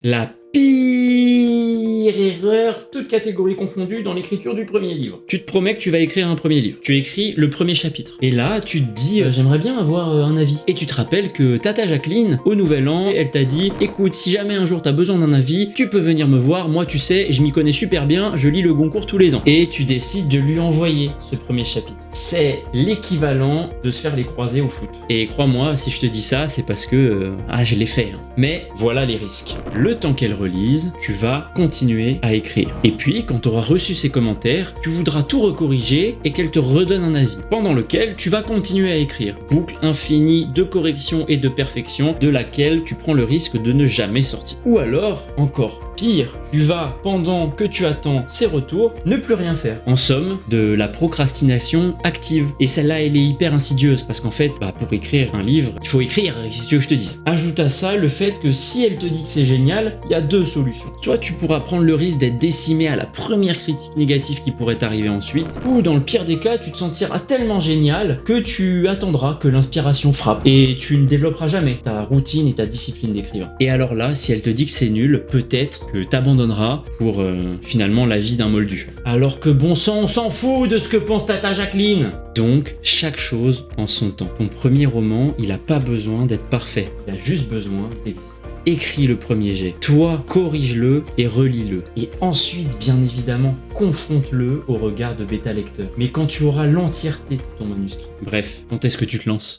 La pire erreur, toute catégorie confondue, dans l'écriture du premier livre. Tu te promets que tu vas écrire un premier livre. Tu écris le premier chapitre. Et là, tu te dis, j'aimerais bien avoir un avis. Et tu te rappelles que Tata Jacqueline, au Nouvel An, elle t'a dit, écoute, si jamais un jour t'as besoin d'un avis, tu peux venir me voir, moi tu sais, je m'y connais super bien, je lis le Goncourt tous les ans. Et tu décides de lui envoyer ce premier chapitre. C'est l'équivalent de se faire les croisés au foot. Et crois-moi, si je te dis ça, c'est parce que, je l'ai fait. Hein. Mais voilà les risques. Le temps qu'elle relise, tu vas continuer à écrire. Et puis, quand tu auras reçu ses commentaires, tu voudras tout recorriger et qu'elle te redonne un avis, pendant lequel tu vas continuer à écrire. Boucle infinie de correction et de perfection, de laquelle tu prends le risque de ne jamais sortir. Ou alors, encore pire, tu vas, pendant que tu attends ses retours, ne plus rien faire. En somme, de la procrastination active. Et celle-là, elle est hyper insidieuse, parce qu'en fait, pour écrire un livre, il faut écrire, si tu veux que je te dise. Ajoute à ça le fait que si elle te dit que c'est génial, il y a deux solutions. Soit tu pourras prendre le risque d'être décimé à la première critique négative qui pourrait t'arriver ensuite, ou dans le pire des cas, tu te sentiras tellement génial que tu attendras que l'inspiration frappe, et tu ne développeras jamais ta routine et ta discipline d'écrivain. Et alors là, si elle te dit que c'est nul, peut-être que t'abandonneras pour finalement la vie d'un moldu. Alors que bon sang, on s'en fout de ce que pense Tata Jacqueline. Donc, chaque chose en son temps. Ton premier roman, il a pas besoin d'être parfait, il a juste besoin d'exister. Écris le premier jet, toi corrige-le et relis-le. Et ensuite, bien évidemment, confronte-le au regard de bêta lecteur. Mais quand tu auras l'entièreté de ton manuscrit. Bref, quand est-ce que tu te lances ?